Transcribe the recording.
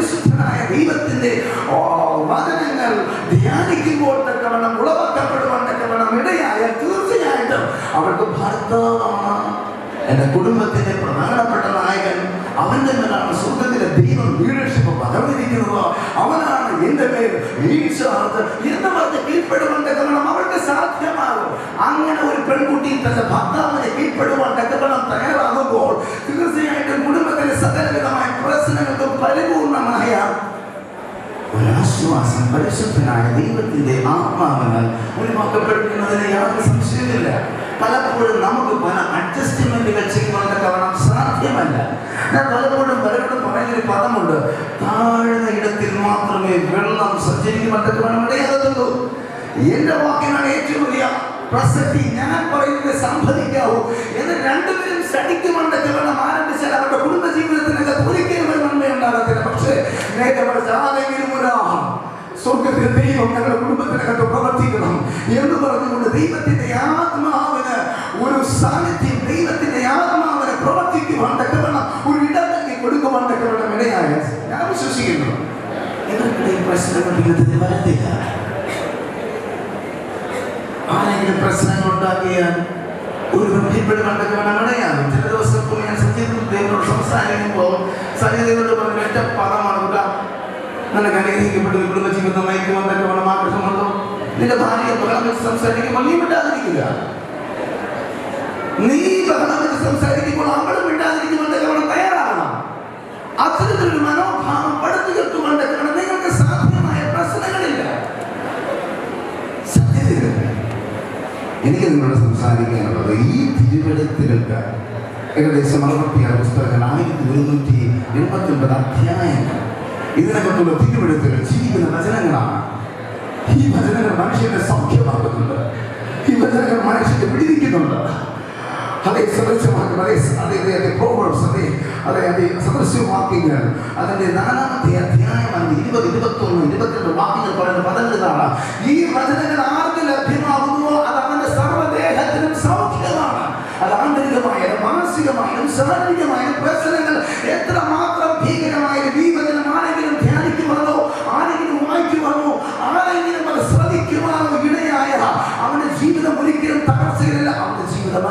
പരിശുദ്ധനായ ദൈവത്തിന്റെ വചനങ്ങൾ ധ്യാനിക്കുമ്പോൾ തക്കവണ്ണം ഉളവാക്കപ്പെടുവാൻ തക്കവണ്ണം ഇടയായ തീർച്ചയായിട്ടും അവർക്ക് ഭർത്താവാണ്. എന്റെ കുടുംബത്തിന്റെ പ്രധാനപ്പെട്ട നായകൻ അവന്റെ മേലാണ് സ്വർഗത്തിലെ ദൈവം ലീഡർഷിപ്പ് പകർന്നിരിക്കുന്നത്. അവനാണ് എന്റെ പേര് എന്ന് പറഞ്ഞ് കീഴ്പ്പെടുവാൻ തക്കവണ്ണം അവർക്ക് സാധ്യമാകും. അങ്ങനെ ഒരു പെൺകുട്ടി തന്റെ ഭർത്താവിനെ കീഴ്പ്പെടുവാൻ തക്കവണ്ണം തയ്യാറാകുമ്പോൾ തീർച്ചയായിട്ടും കുടുംബത്തിലെ സകലവിധമായ പ്രശ്നങ്ങൾക്കും പരിപൂർണമായ ഒരാശ്വാസം പരിശുദ്ധനായ ദൈവത്തിന്റെ ആത്മാവിനാൽ ഒഴിവാക്കപ്പെടുന്നതിന് യാതൊരു സംശയമില്ല. പലപ്പോഴും നമുക്ക് പല അഡ്ജസ്റ്റ്മെന്റുകൾ ചെയ്യുവാൻ കാരണം സാധ്യമല്ല. ഞാൻ പലപ്പോഴും പലരോടും പറയുന്നൊരു പദമുണ്ട്, താഴ്ന്ന ഇടത്തിൽ മാത്രമേ വെള്ളം സഞ്ചരിക്കുവാൻ ഇടയാകത്തുള്ളൂ. എന്റെ വാക്കിനാണ് ഏറ്റവും വലിയ പ്രസക്തി. ഞാൻ പറയുന്നത് സംഭവിക്കാവൂ എന്ന് രണ്ടുപേരും ശടിക്കുവാണ്ടൊക്കെ വേണം ആരംഭിച്ചാൽ അവരുടെ കുടുംബ ജീവിതത്തിനൊക്കെ ഒരിക്കലും ഒരു നന്മ ഉണ്ടാകത്തില്ല. പക്ഷേ ആരെങ്കിലും ഒരാൾ സ്വർഗത്തിലെ ദൈവം ഞങ്ങളുടെ കുടുംബത്തിനകത്ത് പ്രവർത്തിക്കണം എന്ന് പറഞ്ഞുകൊണ്ട് ദൈവത്തിന്റെ ആത്മാവിന് ഒരു സാന്നിധ്യം, ദൈവത്തിന്റെ ആത്മാവിനെ പ്രവർത്തിക്കുവാൻ തക്കവണ്ണം ഒരു ഇടം നൽകി കൊടുക്കുവാൻ തക്കവണ്ണം ഇടയായ ഞാൻ വിശ്വസിക്കുന്നു. ഇവർക്കിടയിൽ പ്രശ്നങ്ങൾ വരത്തില്ല. ആരെങ്കിലും പ്രശ്നങ്ങൾ ഉണ്ടാക്കിയാൽ ഒരു ബന്ധപ്പെടുവാൻ തക്കവണ്ണം ഇടയാകും. ചില ദിവസം ഞാൻ സത്യദേവനോട് സംസാരിക്കുമ്പോൾ സത്യദേവനോട് പറഞ്ഞ ഒറ്റ പദമാണ് കൂട്ടാ, നിനക്ക് അനുഗ്രഹിക്കപ്പെട്ട ഒരു കുടുംബജീവിതം നയിക്കുവാൻ തക്കവണ്ണം ആഗ്രഹമുണ്ടോ? നിന്റെ ഭാര്യ ബഹളം വെച്ച് സംസാരിക്കുമ്പോൾ നീ വിടാതിരിക്കുക. നീ ബഹളം വെച്ച് സംസാരിക്കുമ്പോൾ അവളും വിടാതിരിക്കുവാൻ തക്കവണ്ണം തയ്യാറാകണം. അത്തരത്തിലൊരു മനോഭാവം പടുത്തുയർത്തുവാൻ തക്കവണ്ണം നിങ്ങൾക്ക് സാധ്യമായ പ്രശ്നങ്ങളില്ല. സത്യത്തിൽ എനിക്ക് നിങ്ങളോട് സംസാരിക്കാനുള്ളത് ഈ തിരുവെഴുത്തുകൾക്ക് ഏകദേശം 66 പുസ്തകങ്ങൾ, 1189 അധ്യായങ്ങൾ, ഇതിനകത്തുള്ള തിരുവെഴുത്തുകൾ ജീവിക്കുന്ന വചനങ്ങളാണ്. ഈ വചനങ്ങൾ മനുഷ്യനെ സൗഖ്യമാക്കുന്നുണ്ട്. ഈ വചനങ്ങൾ മനുഷ്യനെ വിടിവിക്കുന്നുണ്ട്. അതേ സദൃശമാക്കും, അതേ പ്രോവർബ്സ്, അതേ സദൃശവാക്യങ്ങൾ അതിന്റെ 4-ാമത്തെ അധ്യായം 20, 21, 22 വാക്യങ്ങൾ പറയുന്ന പദങ്ങളാണ്. ഈ വചനങ്ങൾ ആർക്ക് ലഭ്യമാകുന്നുവോ അത് അവന്റെ സർവ്വദേഹത്തിനും സൗഖ്യമാണ്. അത് ആന്തരികമായാലും മാനസികമായാലും ശാരീരികമായാലും പ്രശ്നങ്ങൾ എത്രമാത്രം ഭീകരമായാലും ഈ വചനം ആരെങ്കിലും ധ്യാനിക്കുവാനോ ആരെങ്കിലും വായിക്കുവാനോ ആരെങ്കിലും അത് ശ്രദ്ധിക്കുവാനോ ഇടയായ അവന്റെ ജീവിതം ഒരിക്കലും തകർച്ചയിലല്ല. അവന്റെ ജീവിതം